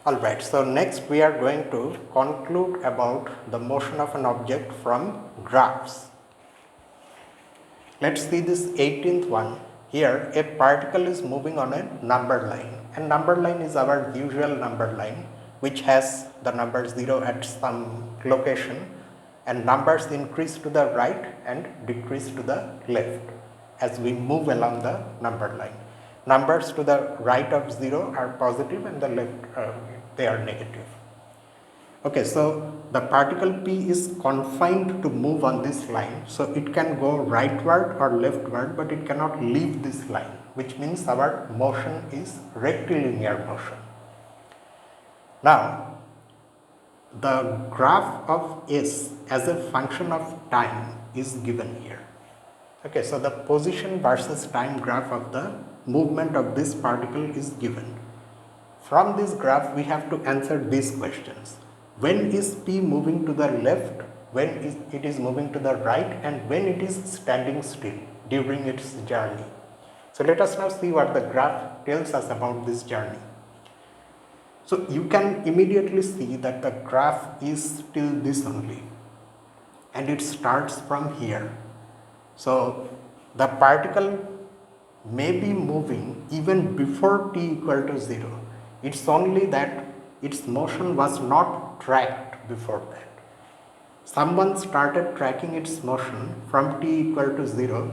Alright, so next we are going to conclude about the motion of an object from graphs. Let's see this 18th one. Here a particle is moving on a number line, and number line is our usual number line which has the number 0 at some location, and numbers increase to the right and decrease to the left as we move along the number line. Numbers to the right of 0 are positive and the left they are negative. Okay, so the particle P is confined to move on this line, so it can go rightward or leftward, but it cannot leave this line, which means our motion is rectilinear motion. Now, the graph of S as a function of time is given here. Okay, so the position versus time graph of the movement of this particle is given. From this graph, we have to answer these questions. When is P moving to the left, when it is moving to the right, and when it is standing still during its journey. So let us now see what the graph tells us about this journey. So you can immediately see that the graph is still this only, and it starts from here. So the particle may be moving even before t equal to 0. It's only that its motion was not tracked before that. Someone started tracking its motion from t equal to 0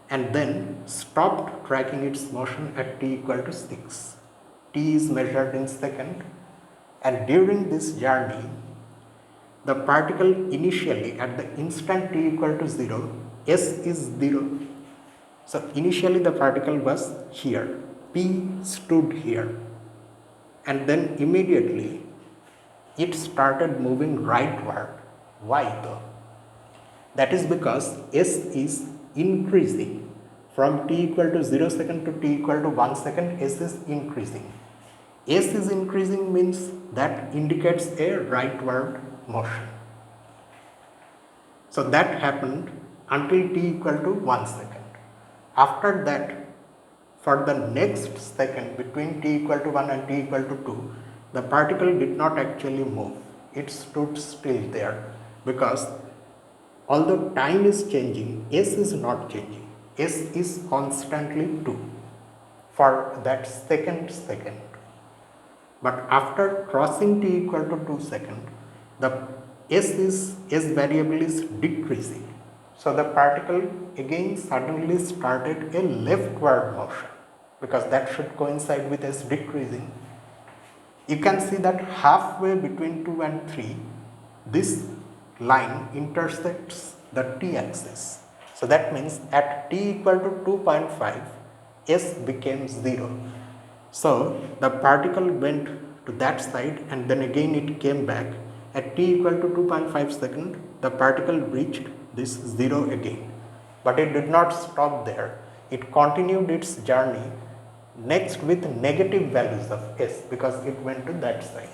and then stopped tracking its motion at t equal to 6. T is measured in second, and during this journey, the particle initially at the instant t equal to 0, S is 0. So initially the particle was here, P stood here, and then immediately it started moving rightward. Why though? That is because S is increasing from t equal to 0 second to t equal to 1 second. S is increasing. S is increasing means that indicates a rightward motion. So that happened until t equal to 1 second. After that, for the next second between t equal to 1 and t equal to 2, the particle did not actually move. It stood still there because although time is changing, S is not changing. S is constantly 2 for that second. But after crossing t equal to 2 second, the S variable is decreasing. So the particle again suddenly started a leftward motion because that should coincide with S decreasing. You can see that halfway between 2 and 3, this line intersects the t-axis. So that means at t equal to 2.5, S became 0. So the particle went to that side and then again it came back. At t equal to 2.5 second, the particle reached this 0 again. But it did not stop there. It continued its journey next with negative values of S because it went to that side.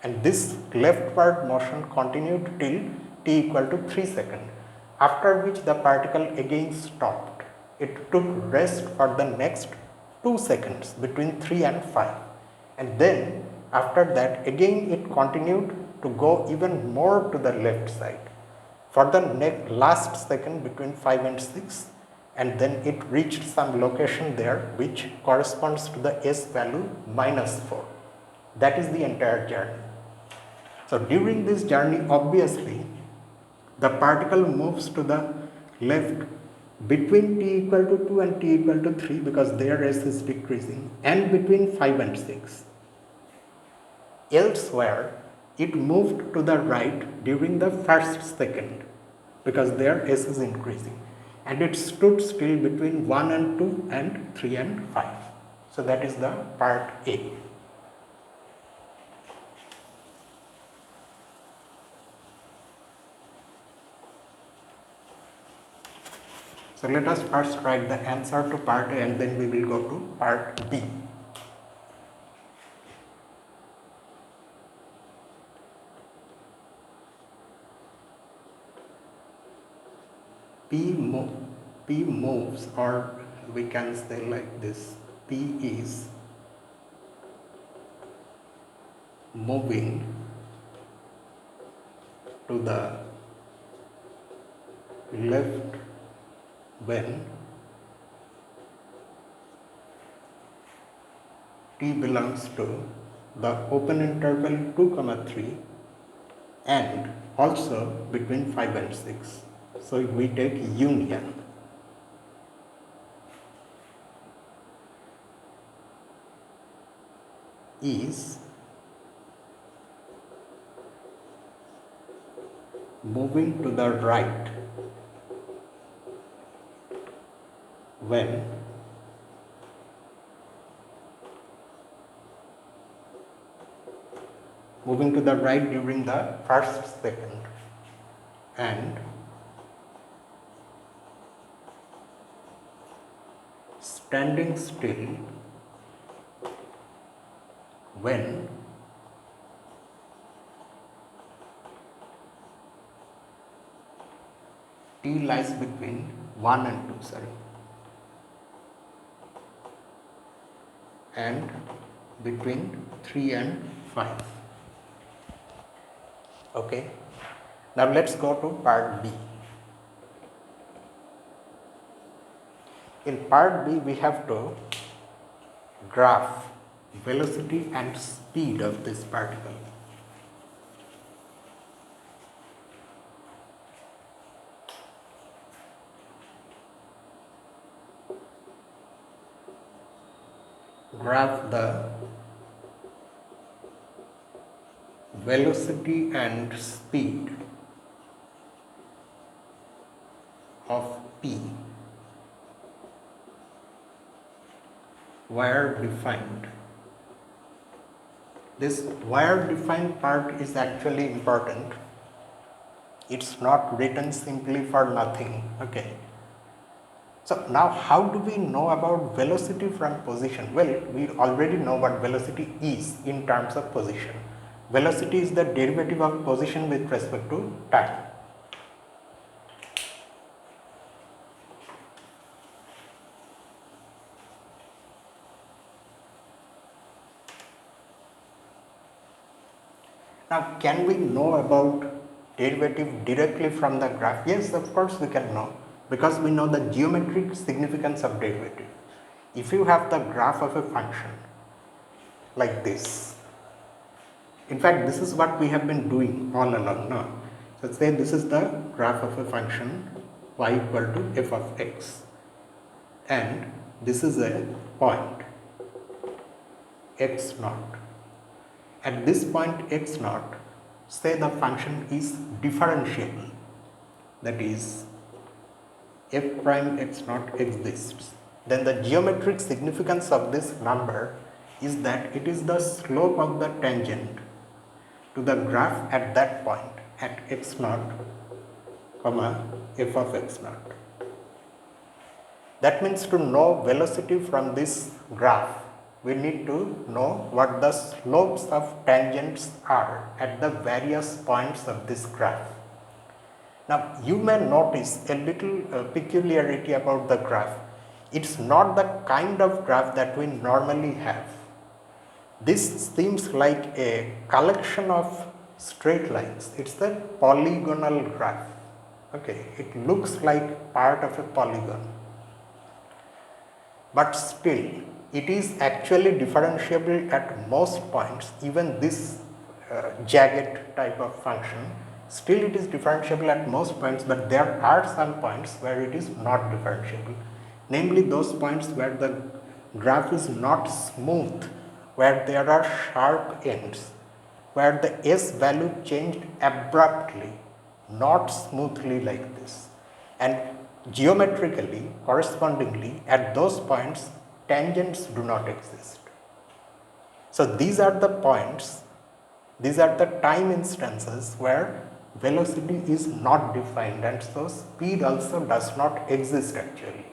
And this leftward motion continued till t equal to 3 seconds, after which the particle again stopped. It took rest for the next 2 seconds between 3 and 5. And then after that again it continued to go even more to the left side for the last second between 5 and 6, and then it reached some location there which corresponds to the S value -4. That is the entire journey. So during this journey, obviously the particle moves to the left between t equal to 2 and t equal to 3 because their S is decreasing, and between 5 and 6. Elsewhere, it moved to the right during the first second because their S is increasing, and it stood still between 1 and 2 and 3 and 5. So that is the part A. So let us first write the answer to part A and then we will go to part B. P moves, or we can say like this, P is moving to the left when t belongs to the open interval 2 comma 3 and also between 5 and 6. So we take union is moving to the right when moving to the right during the first second and standing still when t lies between 1 and 2, and between 3 and 5. Okay. Now let's go to part B. In part B we have to graph velocity and speed of this particle. Graph the velocity and speed of P wire defined. This wire defined part is actually important. It's not written simply for nothing. Okay. So now how do we know about velocity from position? Well, we already know what velocity is in terms of position. Velocity is the derivative of position with respect to time. Now, can we know about derivative directly from the graph? Yes, of course we can know, because we know the geometric significance of derivative. If you have the graph of a function like this, in fact this is what we have been doing all along now. So say this is the graph of a function y equal to f of x, and this is a point x naught. At this point x naught, say the function is differentiable, that is f prime x naught exists, then the geometric significance of this number is that it is the slope of the tangent to the graph at that point at x naught comma f of x naught. That means to know velocity from this graph, we need to know what the slopes of tangents are at the various points of this graph. Now you may notice a little peculiarity about the graph. It's not the kind of graph that we normally have. This seems like a collection of straight lines. It's a polygonal graph. Okay, it looks like part of a polygon. But still, it is actually differentiable at most points. Even this jagged type of function, still it is differentiable at most points, but there are some points where it is not differentiable. Namely those points where the graph is not smooth, where there are sharp ends, where the s value changed abruptly, not smoothly like this. And geometrically, correspondingly, at those points, tangents do not exist. So these are the points, these are the time instances where velocity is not defined, and so speed also does not exist actually.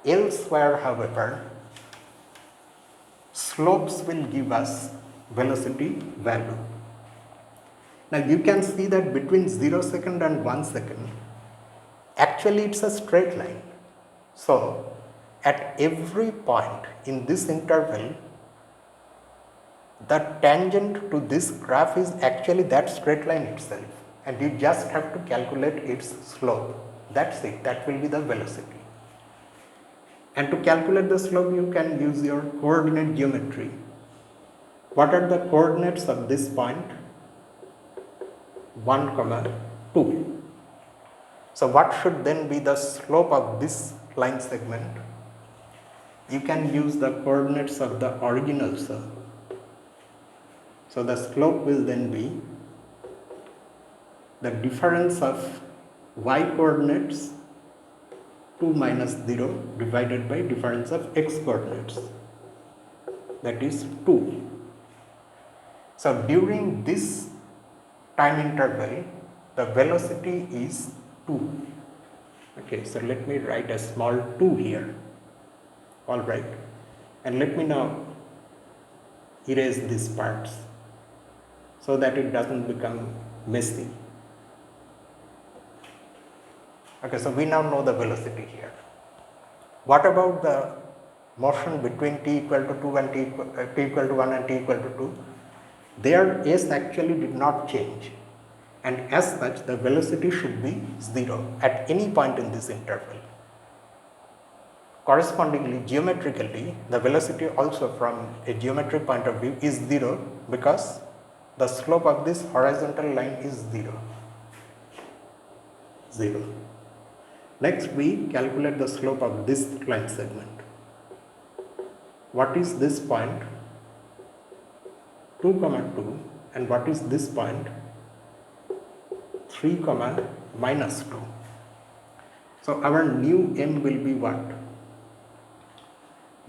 Elsewhere, however, slopes will give us velocity value. Now you can see that between 0 second and 1 second, actually it's a straight line. So at every point in this interval, the tangent to this graph is actually that straight line itself, and you just have to calculate its slope. That's it, that will be the velocity. And to calculate the slope, you can use your coordinate geometry. What are the coordinates of this point? 1, 2. So what should then be the slope of this line segment? You can use the coordinates of the origin also. So the slope will then be the difference of y coordinates 2 minus 0 divided by difference of x coordinates, that is 2. So during this time interval, the velocity is 2. Okay, so let me write a small 2 here. Alright, and let me now erase these parts so that it doesn't become messy. Okay, so we now know the velocity here. What about the motion between t equal to 2 and t equal to 1 and t equal to 2? There s actually did not change, and as such the velocity should be 0 at any point in this interval. Correspondingly, geometrically, the velocity also from a geometric point of view is 0 because the slope of this horizontal line is 0. Next, we calculate the slope of this line segment. What is this point? 2, 2, and what is this point? 3, minus 2. So our new m will be what?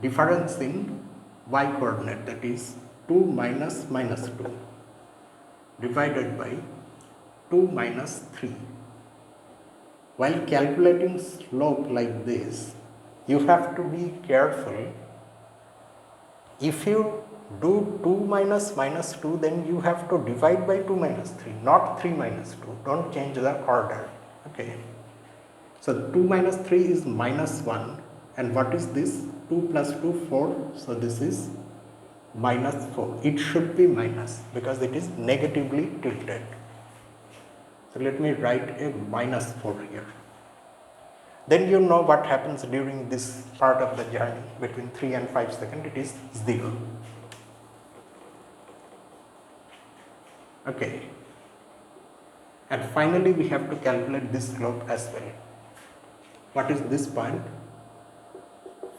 Difference in y coordinate, that is 2 minus minus 2 divided by 2 minus 3. While calculating slope like this, you have to be careful. If you do 2 minus minus 2, then you have to divide by 2 minus 3, not 3 minus 2. Don't change the order. Okay. So 2 minus 3 is minus 1, and what is this? 2 plus 2, 4. So this is minus 4. It should be minus because it is negatively tilted. So let me write a minus 4 here. Then you know what happens during this part of the journey between 3 and 5 seconds. It is 0. Okay. And finally we have to calculate this slope as well. What is this point?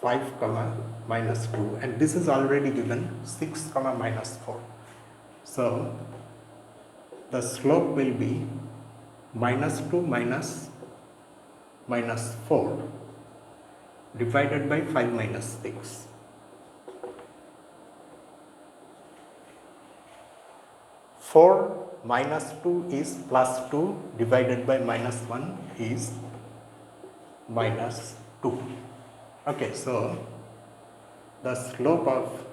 5, minus 2, and this is already given 6, minus 4. So the slope will be minus 2 minus 4 divided by 5 minus 6. Four minus 2 is plus 2 divided by minus 1 is minus 2. Okay, so the slope of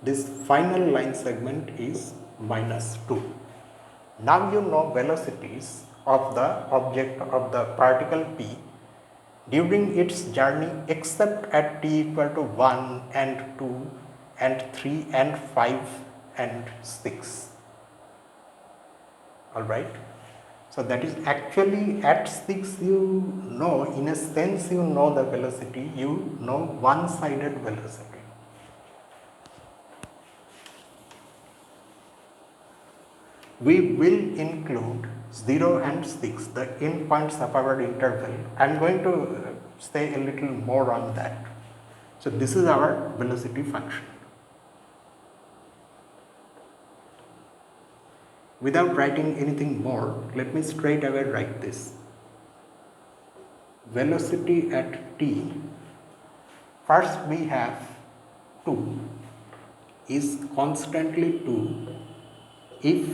this final line segment is minus 2. Now you know velocities of the object of the particle P during its journey except at t equal to 1 and 2 and 3 and 5 and 6. Alright. So that is actually at 6 you know, in a sense you know the velocity, you know one-sided velocity. We will include 0 and 6, the endpoints of our interval. I am going to say a little more on that. So this is our velocity function. Without writing anything more, let me straight away write this. Velocity at t, first we have 2 is constantly 2 if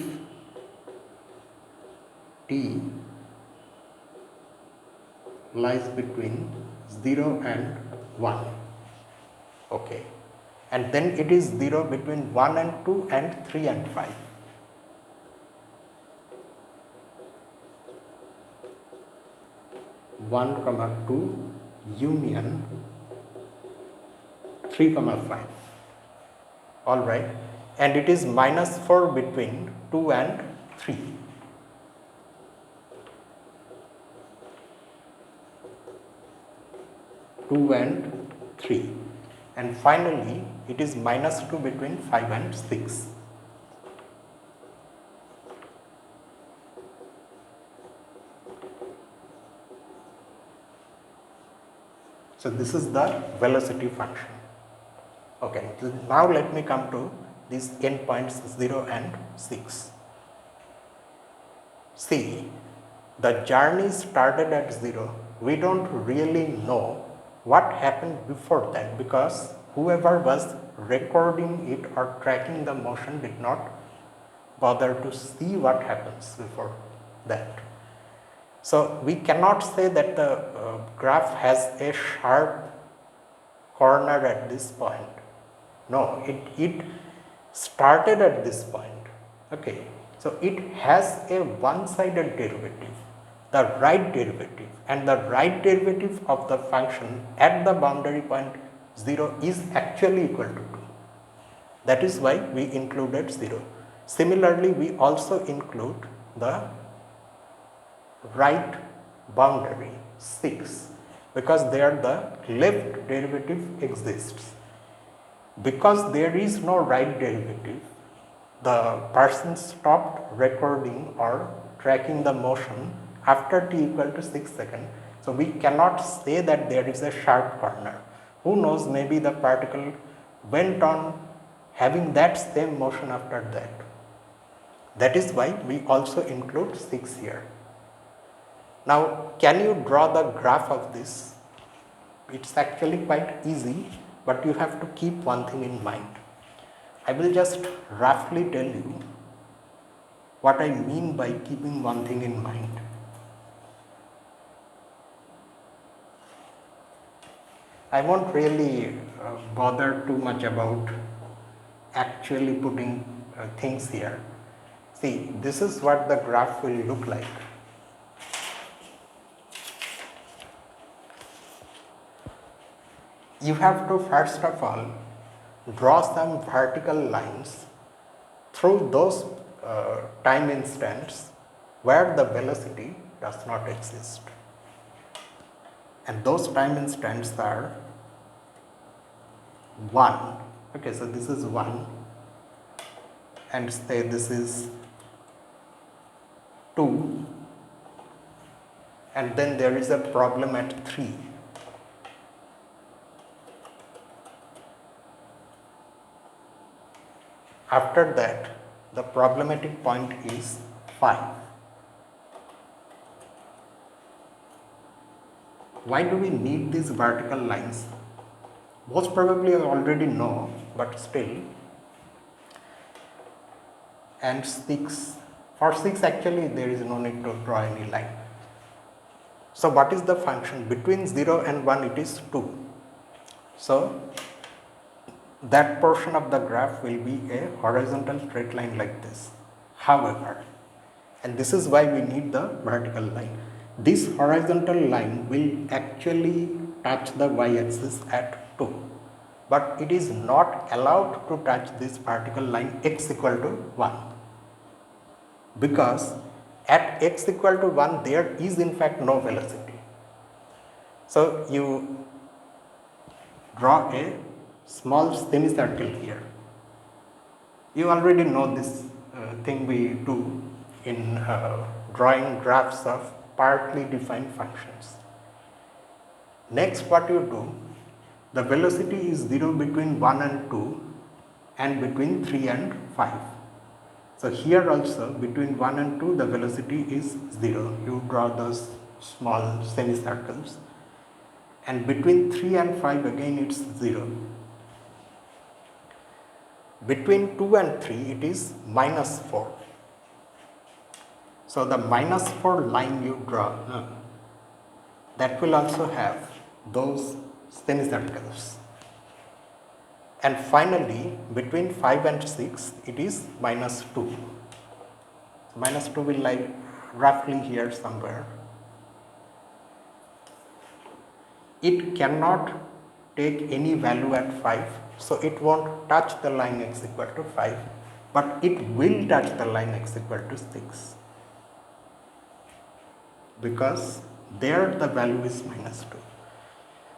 t lies between 0 and 1. Okay. And then it is 0 between 1 and 2 and 3 and 5. One, 2 union 3, 5. All right. and it is minus 4 between 2 and 3. And finally it is minus 2 between 5 and 6. So this is the velocity function. Okay, so now let me come to these endpoints 0 and 6. See, the journey started at 0. We don't really know what happened before that, because whoever was recording it or tracking the motion did not bother to see what happens before that. So we cannot say that the graph has a sharp corner at this point. No, it started at this point. Okay, so it has a one-sided derivative, the right derivative, and the right derivative of the function at the boundary point 0 is actually equal to 2. That is why we included 0. Similarly, we also include the right boundary 6, because there the left derivative exists. Because there is no right derivative, the person stopped recording or tracking the motion after t equal to 6 seconds. So we cannot say that there is a sharp corner. Who knows, maybe the particle went on having that same motion after that. That is why we also include 6 here. Now, can you draw the graph of this? It's actually quite easy, but you have to keep one thing in mind. I will just roughly tell you what I mean by keeping one thing in mind. I won't really bother too much about actually putting things here. See, this is what the graph will look like. You have to first of all draw some vertical lines through those time instants where the velocity does not exist. And those time instants are 1. Okay, so this is 1, and say this is 2, and then there is a problem at 3. After that, the problematic point is 5. Why do we need these vertical lines? Most probably you already know, but still. And 6, for 6 actually there is no need to draw any line. So what is the function? Between 0 and 1 it is 2. So that portion of the graph will be a horizontal straight line like this. However, and this is why we need the vertical line, this horizontal line will actually touch the y-axis at 2, but it is not allowed to touch this vertical line x equal to 1, because at x equal to 1 there is in fact no velocity. So you draw a small semicircle here. You already know this thing we do in drawing graphs of partly defined functions. Next, what you do, the velocity is 0 between 1 and 2 and between 3 and 5. So here also between 1 and 2 the velocity is 0. You draw those small semicircles, and between 3 and 5 again it's 0. Between 2 and 3 it is minus 4. So the minus 4 line you draw, that will also have those semicircles. And finally between 5 and 6 it is minus 2. Minus 2 will lie roughly here somewhere. It cannot take any value at 5, so it won't touch the line x equal to 5, but it will touch the line x equal to 6, because there the value is -2.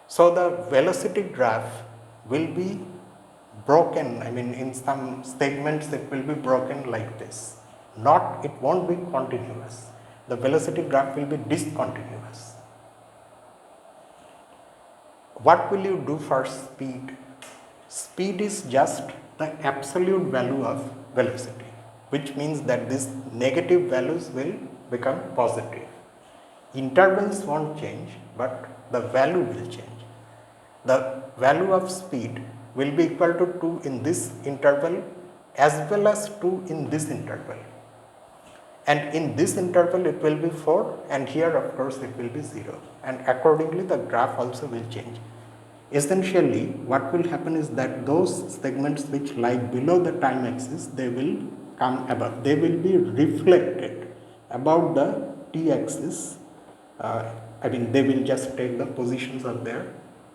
So the velocity graph will be broken, I mean in some segments it will be broken like this. It won't be continuous. The velocity graph will be discontinuous. What will you do for speed? Speed is just the absolute value of velocity, which means that these negative values will become positive. Intervals won't change, but the value will change. The value of speed will be equal to 2 in this interval as well as 2 in this interval. And in this interval it will be 4, and here of course it will be 0, and accordingly the graph also will change. Essentially what will happen is that those segments which lie below the time axis, they will come above, they will be reflected above the t axis. I mean they will just take the positions of their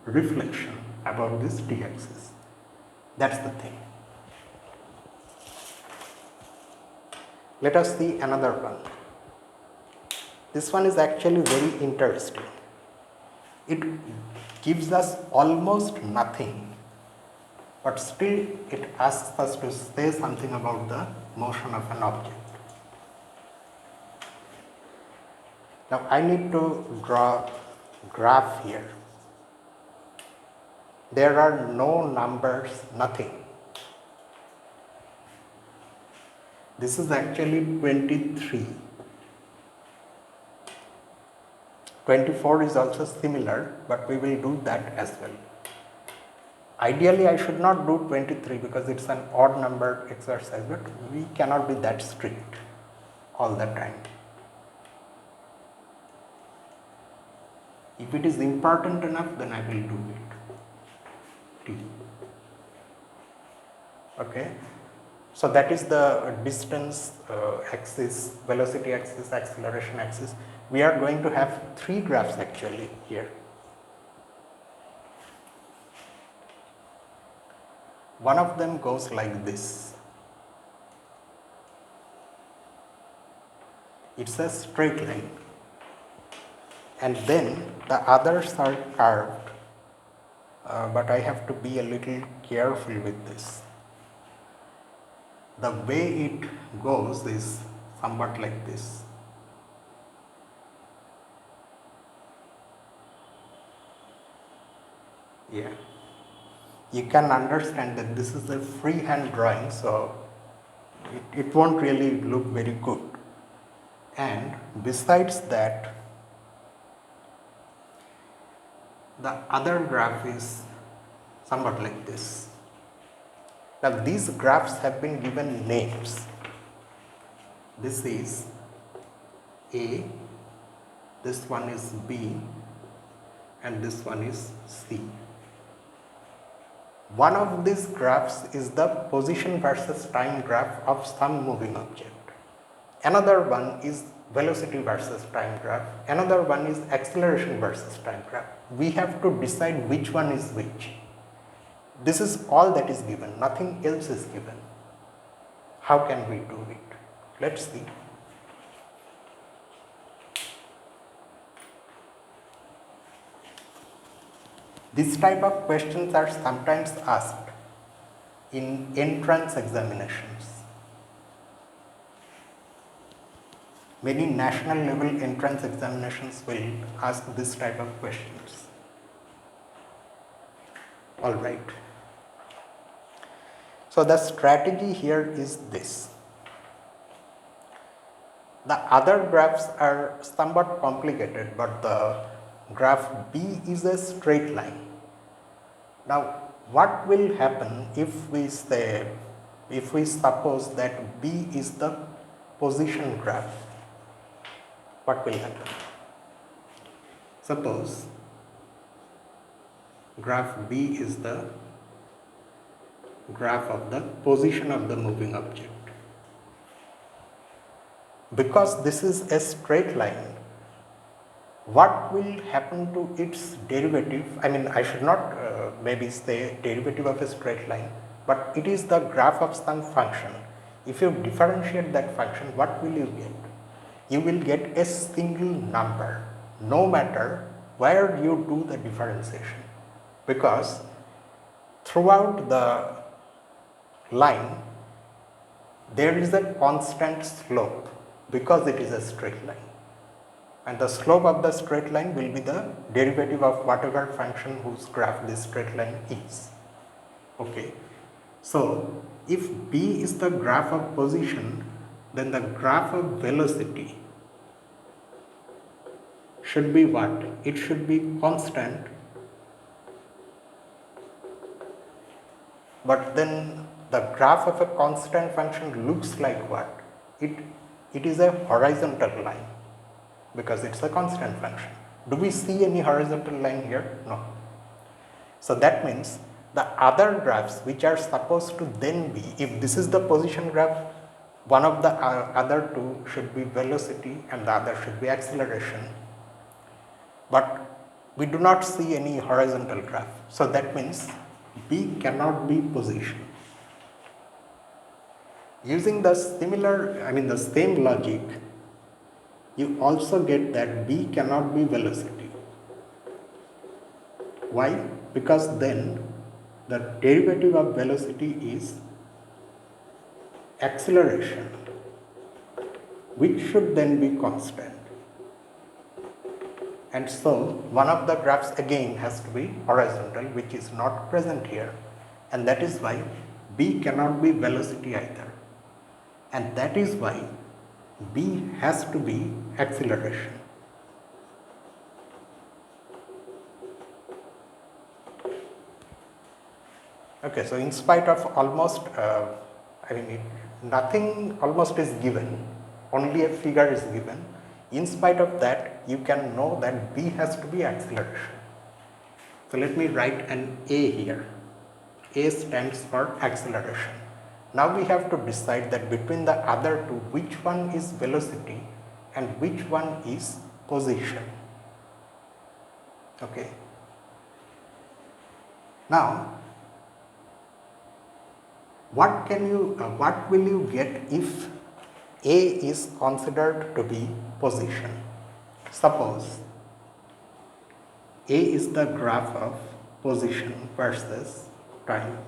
reflection above this t axis. That's the thing. Let us see another one. This one is actually very interesting. It gives us almost nothing, but still it asks us to say something about the motion of an object. Now I need to draw a graph here. There are no numbers, nothing. This is actually 23. 24 is also similar, but we will do that as well. Ideally, I should not do 23 because it's an odd number exercise, but we cannot be that strict all the time. If it is important enough, then I will do it. T. Okay. So that is the distance axis, velocity axis, acceleration axis. We are going to have 3 graphs actually here. One of them goes like this. It's a straight line. And then the others are curved, but I have to be a little careful with this. The way it goes is somewhat like this. Yeah. You can understand that this is a freehand drawing, so it won't really look very good. And besides that, the other graph is somewhat like this. Now these graphs have been given names. This is A, this one is B, and this one is C. One of these graphs is the position versus time graph of some moving object. Another one is velocity versus time graph. Another one is acceleration versus time graph. We have to decide which one is which. This is all that is given, nothing else is given. How can we do it? Let's see. This type of questions are sometimes asked in entrance examinations. Many national level entrance examinations will ask this type of questions. All right. So the strategy here is this. The other graphs are somewhat complicated, but the graph B is a straight line. Now, what will happen if we suppose that B is the position graph? What will happen? Suppose graph B is the graph of the position of the moving object. Because this is a straight line, what will happen to its derivative? I mean, I should not maybe say derivative of a straight line, but it is the graph of some function. If you differentiate that function, what will you get? You will get a single number no matter where you do the differentiation, because throughout the line there is a constant slope because it is a straight line, and the slope of the straight line will be the derivative of whatever function whose graph this straight line is. Okay. So if B is the graph of position, then the graph of velocity should be what? It should be constant, but then the graph of a constant function looks like what? It is a horizontal line because it's a constant function. Do we see any horizontal line here? No. So that means the other graphs which are supposed to then be, if this is the position graph, one of the other two should be velocity and the other should be acceleration. But we do not see any horizontal graph. So that means B cannot be position. Using the the same logic, you also get that B cannot be velocity. Why? Because then the derivative of velocity is acceleration, which should then be constant. And so one of the graphs again has to be horizontal, which is not present here, and that is why B cannot be velocity either, and that is why B has to be acceleration. Okay, so in spite of almost, nothing almost is given, only a figure is given. In spite of that, you can know that B has to be acceleration. So let me write an A here. A stands for acceleration. Now we have to decide that between the other two, which one is velocity and which one is position. Okay. Now, what will you get if A is considered to be position? Suppose A is the graph of position versus time.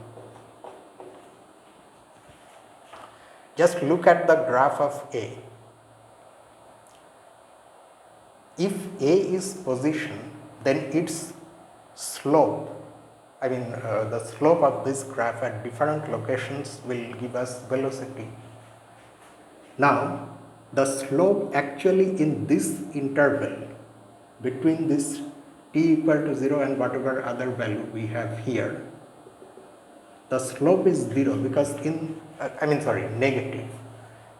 Just look at the graph of A. If A is position, then its slope, the slope of this graph at different locations will give us velocity. Now, the slope actually in this interval between this t equal to 0 and whatever other value we have here, the slope is 0 because negative,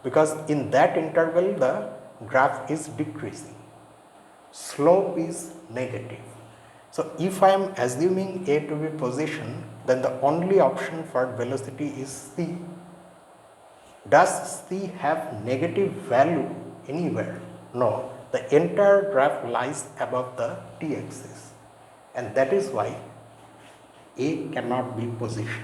because in that interval the graph is decreasing. Slope is negative. So if I am assuming A to be position, then the only option for velocity is C. Does C have negative value anywhere? No. The entire graph lies above the t-axis, and that is why A cannot be position.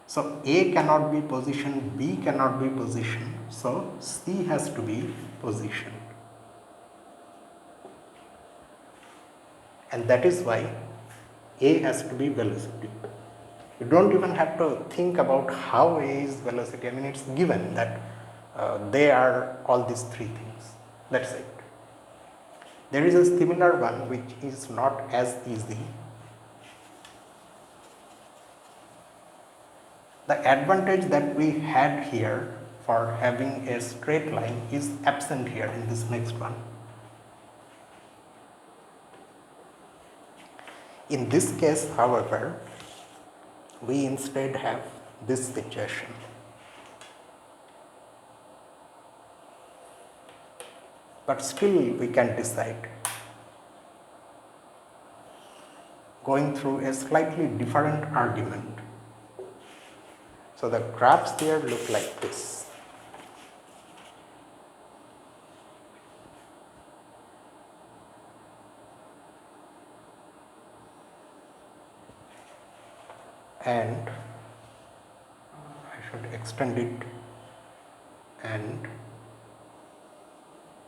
So A cannot be position, B cannot be position, so C has to be position. And that is why A has to be velocity. You don't even have to think about how A is velocity. It's given that they are all these three things. That's it. There is a similar one which is not as easy. The advantage that we had here for having a straight line is absent here in this next one. In this case, however, we instead have this situation. But still we can decide, going through a slightly different argument. So the graphs here look like this. and I should extend it and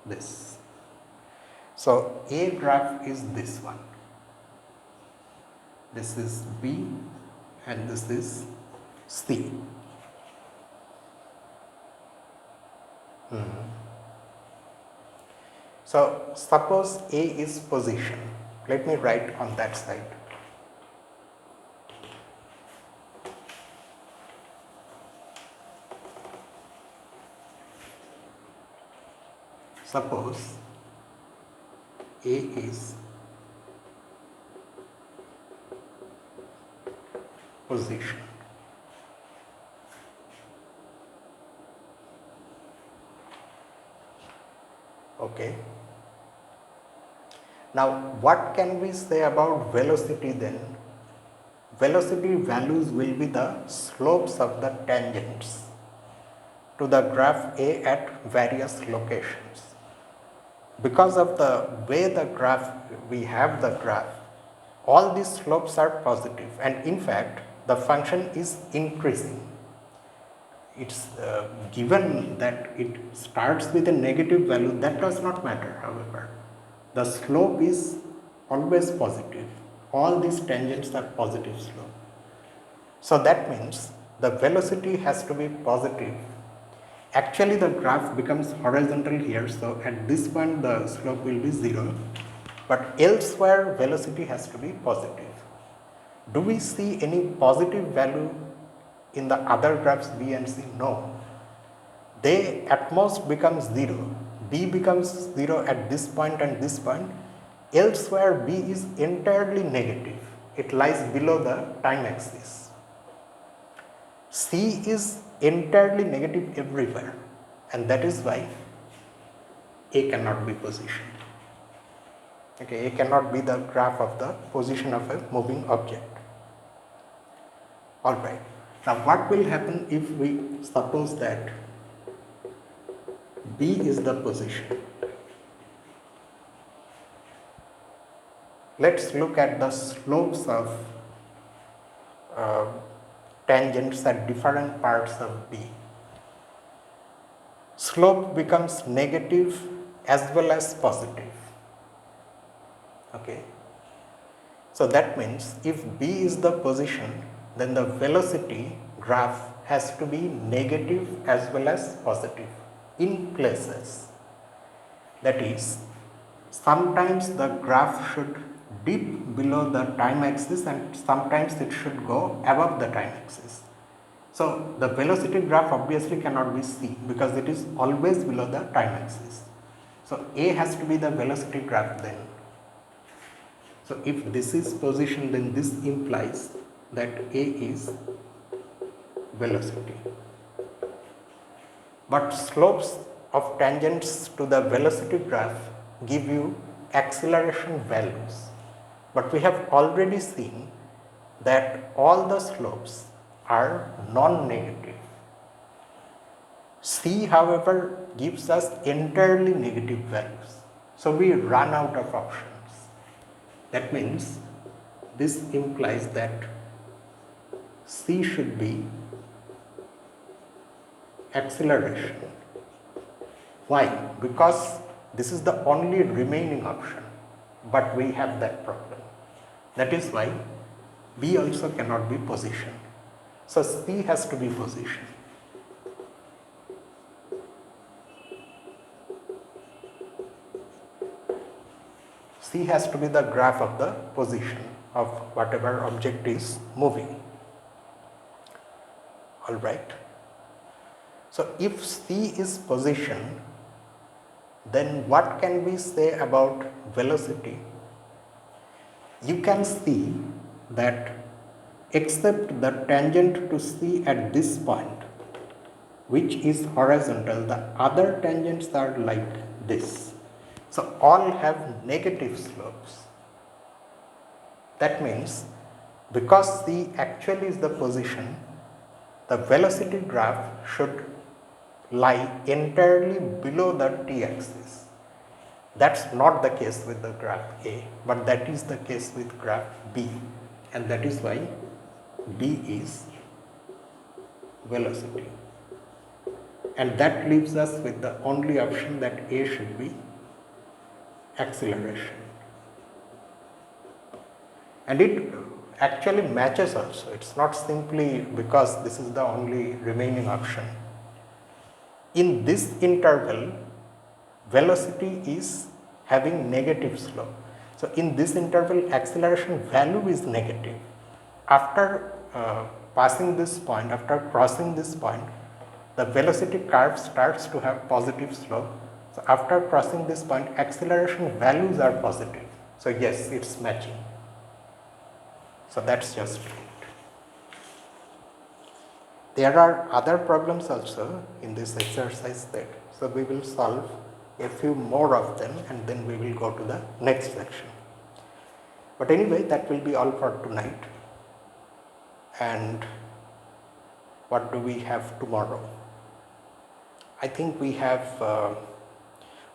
this. So A graph is this one. This is B and this is C. So suppose A is position. Let me write on that side. Suppose A is position. Okay. Now what can we say about velocity then? Velocity values will be the slopes of the tangents to the graph A at various locations. Because of the way we have the graph, all these slopes are positive, and in fact the function is increasing. It's given that it starts with a negative value, that does not matter. However, the slope is always positive. All these tangents are positive slope. So that means the velocity has to be positive. Actually the graph becomes horizontal here, so at this point the slope will be 0, but elsewhere velocity has to be positive. Do we see any positive value in the other graphs B and C? No. They at most become 0. B becomes 0 at this point and this point. Elsewhere B is entirely negative. It lies below the time axis. C is entirely negative everywhere, and that is why A cannot be positioned. Okay, A cannot be the graph of the position of a moving object. Alright, now what will happen if we suppose that B is the position? Let's look at the slopes of tangents at different parts of B. Slope becomes negative as well as positive. Okay. So that means if B is the position, then the velocity graph has to be negative as well as positive in places. That is, sometimes the graph should dip below the time axis and sometimes it should go above the time axis. So the velocity graph obviously cannot be C because it is always below the time axis. So A has to be the velocity graph then. So if this is position, then this implies that A is velocity. But slopes of tangents to the velocity graph give you acceleration values. But we have already seen that all the slopes are non-negative. C, however, gives us entirely negative values. So we run out of options. That means this implies that C should be acceleration. Why? Because this is the only remaining option, but we have that problem. That is why B also cannot be position. So C has to be position. C has to be the graph of the position of whatever object is moving. Alright. So if C is position, then what can we say about velocity? You can see that except the tangent to C at this point, which is horizontal, the other tangents are like this. So all have negative slopes. That means because C actually is the position, the velocity graph should lie entirely below the t-axis. That's not the case with the graph A, but that is the case with graph B, and that is why B is velocity, and that leaves us with the only option that A should be acceleration, and it actually matches also. It's not simply because this is the only remaining option. In this interval, velocity is having negative slope. So in this interval, acceleration value is negative. After passing this point, after crossing this point, the velocity curve starts to have positive slope. So after crossing this point, acceleration values are positive. So yes, it's matching. So that's just it. There are other problems also in this exercise set. So we will solve a few more of them and then we will go to the next section. But anyway, that will be all for tonight. And what do we have tomorrow? I think we have,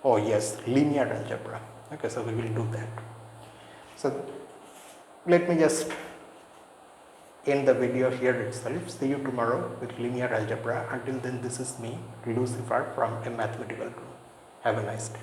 oh yes, linear algebra. Okay, so we will do that. So let me just end the video here itself. See you tomorrow with linear algebra. Until then, this is me, Lucifer from A Mathematical Room. Have a nice day.